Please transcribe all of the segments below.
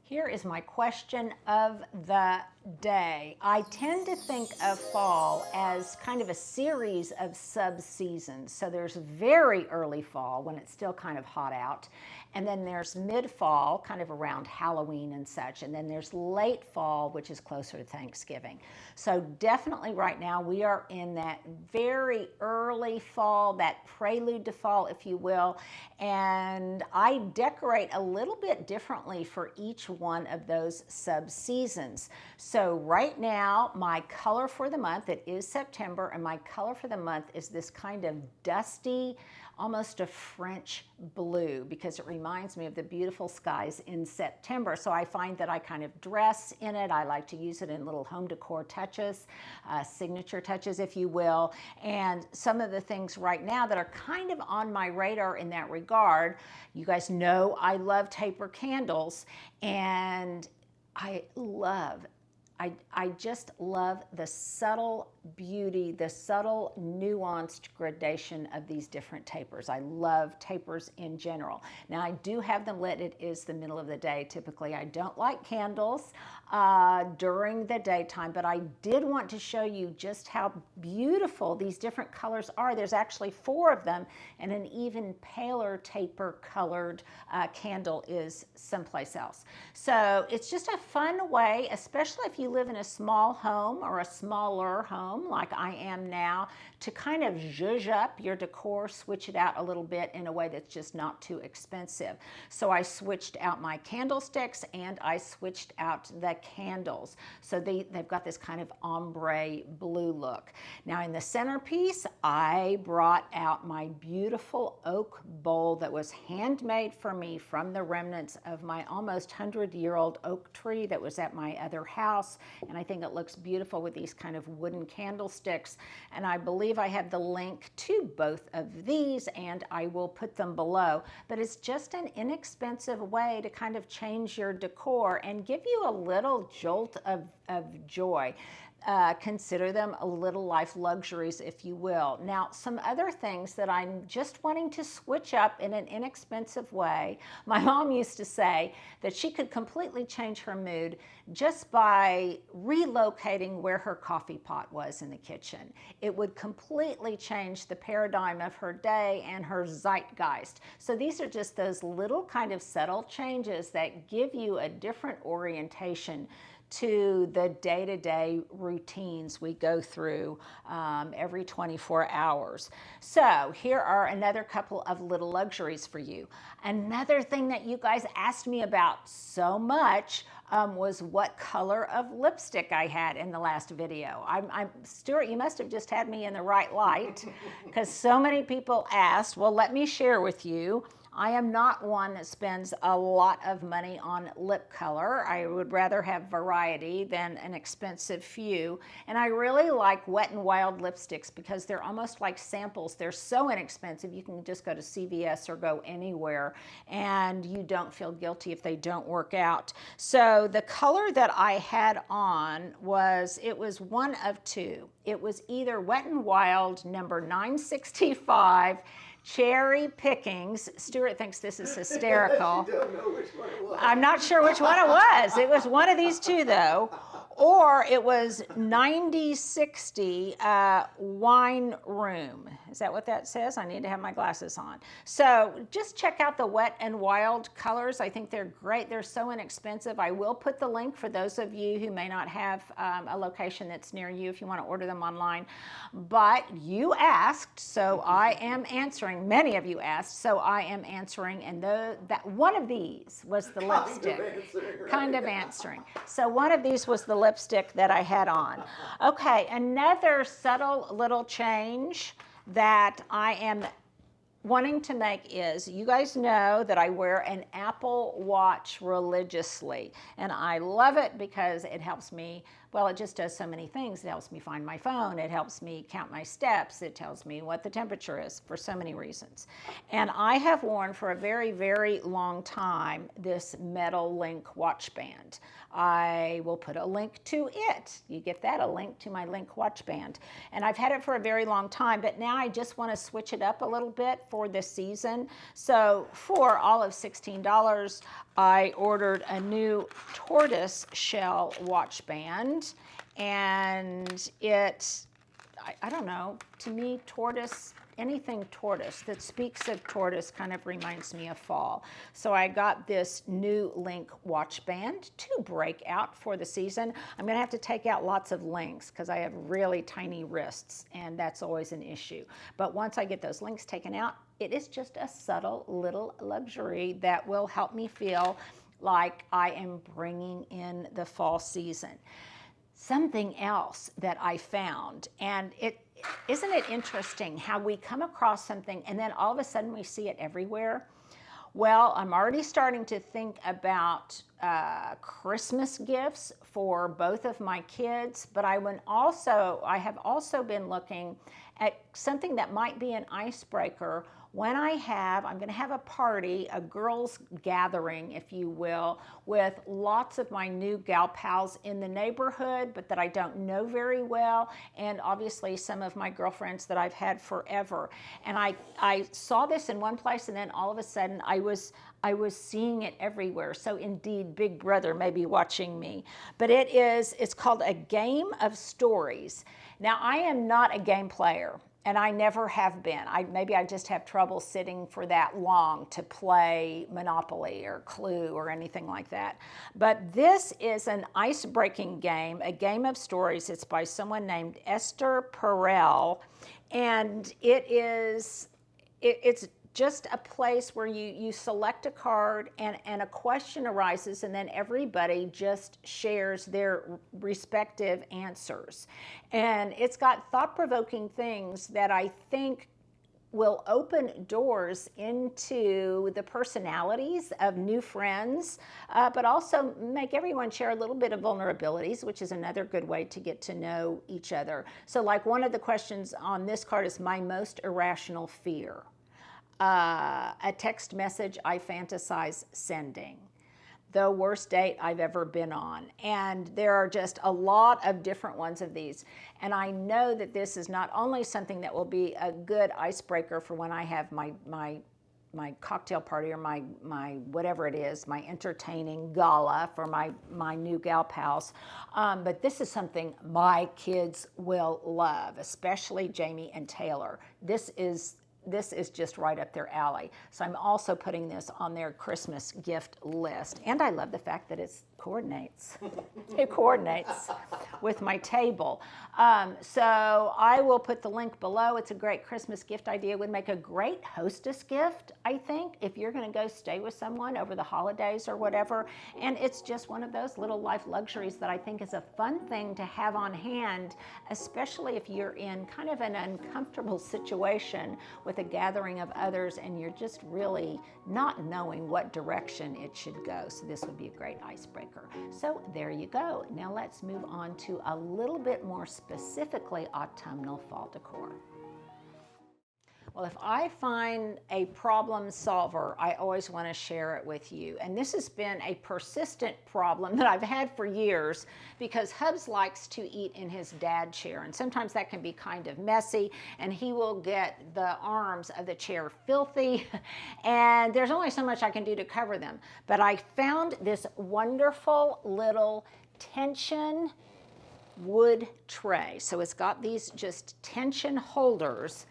Here is my question of the day. I tend to think of fall as kind of a series of sub-seasons. So there's very early fall when it's still kind of hot out. And then there's mid-fall, kind of around Halloween and such. And then there's late fall, which is closer to Thanksgiving. So definitely right now we are in that very early fall, that prelude to fall, if you will. And I decorate a little bit differently for each one of those sub-seasons. So right now, my color for the month, it is September, and my color for the month is this kind of dusty, almost a French blue, because it reminds me of the beautiful skies in September. So I find that I kind of dress in it. I like to use it in little home decor touches, signature touches, if you will. And some of the things right now that are kind of on my radar in that regard, you guys know I love taper candles, and I just love the subtle beauty, the subtle nuanced gradation of these different tapers. I love tapers in general. Now I do have them lit. It is the middle of the day typically. I don't like candles during the daytime, but I did want to show you just how beautiful these different colors are. There's actually 4 of them, and an even paler taper colored candle is someplace else. So it's just a fun way, especially if you live in a small home or a smaller home like I am now, to kind of zhuzh up your decor, switch it out a little bit in a way that's just not too expensive. So I switched out my candlesticks and I switched out the candles. So they've got this kind of ombre blue look. Now in the centerpiece, I brought out my beautiful oak bowl that was handmade for me from the remnants of my almost 100-year-old oak tree that was at my other house. And I think it looks beautiful with these kind of wooden candlesticks. And I believe I have the link to both of these, and I will put them below. But it's just an inexpensive way to kind of change your decor and give you a little jolt of joy. Consider them a little life luxuries, if you will. Now, some other things that I'm just wanting to switch up in an inexpensive way. My mom used to say that she could completely change her mood just by relocating where her coffee pot was in the kitchen. It would completely change the paradigm of her day and her zeitgeist. So these are just those little kind of subtle changes that give you a different orientation to the day-to-day routines we go through every 24 hours. So here are another couple of little luxuries for you. Another thing that you guys asked me about so much was what color of lipstick I had in the last video. Stuart, you must have just had me in the right light, because so many people asked. Well, let me share with you. I am not one that spends a lot of money on lip color. I would rather have variety than an expensive few. And I really like Wet n Wild lipsticks because they're almost like samples. They're so inexpensive. You can just go to CVS or go anywhere, and you don't feel guilty if they don't work out. So the color that I had on was one of 2. It was either Wet n Wild number 965, Cherry Pickings. Stuart thinks this is hysterical. You don't know which one it was. I'm not sure which one it was. It was one of these 2 though. Or it was 9060 Wine Room. Is that what that says? I need to have my glasses on. So just check out the Wet n Wild colors. I think they're great. They're so inexpensive. I will put the link for those of you who may not have a location that's near you if you want to order them online. But you asked, so I am answering. Many of you asked, so I am answering. And that one of these was the lipstick. Kind of answering. So one of these was the lipstick that I had on. Okay, another subtle little change that I am wanting to make is, you guys know that I wear an Apple Watch religiously, and I love it because it helps me, well, it just does so many things. It helps me find my phone. It helps me count my steps. It tells me what the temperature is for so many reasons. And I have worn for a very, very long time this metal link watch band. I will put a link to it. You get that, a link to my link watch band. And I've had it for a very long time, but now I just want to switch it up a little bit for this season. So for all of $16, I ordered a new tortoise shell watch band, and I don't know, to me, tortoise, anything tortoise that speaks of tortoise kind of reminds me of fall. So I got this new link watch band to break out for the season. I'm going to have to take out lots of links because I have really tiny wrists, and that's always an issue. But once I get those links taken out, it is just a subtle little luxury that will help me feel like I am bringing in the fall season. Something else that I found, and isn't it interesting how we come across something and then all of a sudden we see it everywhere? Well, I'm already starting to think about Christmas gifts for both of my kids, but I have also been looking at something that might be an icebreaker when I'm going to have a party, a girls' gathering, if you will, with lots of my new gal pals in the neighborhood, but that I don't know very well, and obviously some of my girlfriends that I've had forever. And I saw this in one place, and then all of a sudden I was seeing it everywhere. So indeed, Big Brother may be watching me. But it's called A Game of Stories. Now, I am not a game player, and I never have been. Maybe I just have trouble sitting for that long to play Monopoly or Clue or anything like that. But this is an ice-breaking game, A Game of Stories. It's by someone named Esther Perel, and it's just a place where you select a card and a question arises, and then everybody just shares their respective answers. And it's got thought-provoking things that I think will open doors into the personalities of new friends, but also make everyone share a little bit of vulnerabilities, which is another good way to get to know each other. So like one of the questions on this card is my most irrational fear. A text message I fantasize sending, the worst date I've ever been on. And there are just a lot of different ones of these. And I know that this is not only something that will be a good icebreaker for when I have my cocktail party or my whatever it is, my entertaining gala for my new gal pals, but this is something my kids will love, especially Jamie and Taylor. This is just right up their alley. So I'm also putting this on their Christmas gift list. And I love the fact that it coordinates. It coordinates with my table. So I will put the link below. It's a great Christmas gift idea. It would make a great hostess gift, I think, if you're going to go stay with someone over the holidays or whatever. And it's just one of those little life luxuries that I think is a fun thing to have on hand, especially if you're in kind of an uncomfortable situation with a gathering of others and you're just really not knowing what direction it should go. So this would be a great icebreaker. So there you go. Now let's move on to a little bit more specifically autumnal fall decor. Well, if I find a problem solver, I always want to share it with you. And this has been a persistent problem that I've had for years because Hubs likes to eat in his dad chair. And sometimes that can be kind of messy, and he will get the arms of the chair filthy. And there's only so much I can do to cover them. But I found this wonderful little tension wood tray. So it's got these just tension holders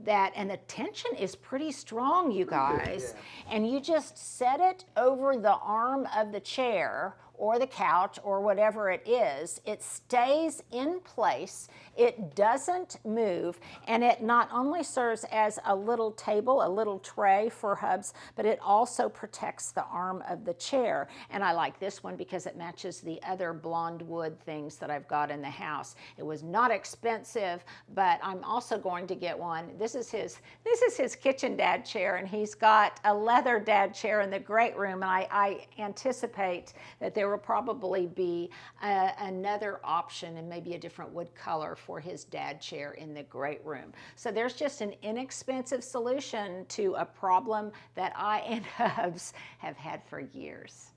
and the tension is pretty strong, you guys. Yeah. And you just set it over the arm of the chair or the couch or whatever it is. It stays in place. It doesn't move. And it not only serves as a little table, a little tray for Hubs, but it also protects the arm of the chair. And I like this one because it matches the other blonde wood things that I've got in the house. It was not expensive, but I'm also going to get one. This is his kitchen dad chair, and he's got a leather dad chair in the great room. And I anticipate that there will probably be another option and maybe a different wood color for his dad chair in the great room. So there's just an inexpensive solution to a problem that I and Hubs have had for years.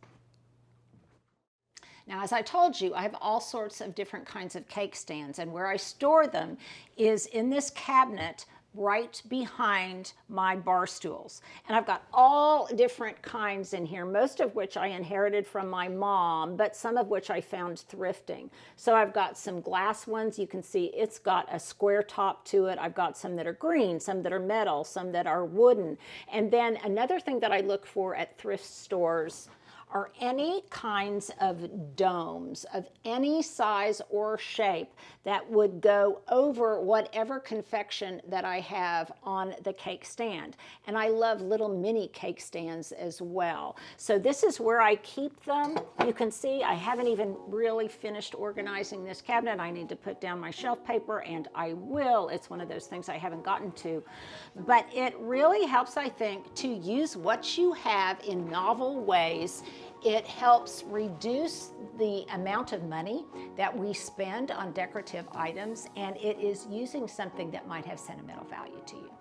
Now, as I told you, I have all sorts of different kinds of cake stands, and where I store them is in this cabinet right behind my bar stools. And I've got all different kinds in here, most of which I inherited from my mom, but some of which I found thrifting. So I've got some glass ones. You can see it's got a square top to it. I've got some that are green, some that are metal, some that are wooden. And then another thing that I look for at thrift stores are any kinds of domes of any size or shape that would go over whatever confection that I have on the cake stand. And I love little mini cake stands as well. So this is where I keep them. You can see I haven't even really finished organizing this cabinet. I need to put down my shelf paper, and I will. It's one of those things I haven't gotten to. But it really helps, I think, to use what you have in novel ways. It helps reduce the amount of money that we spend on decorative items, and it is using something that might have sentimental value to you.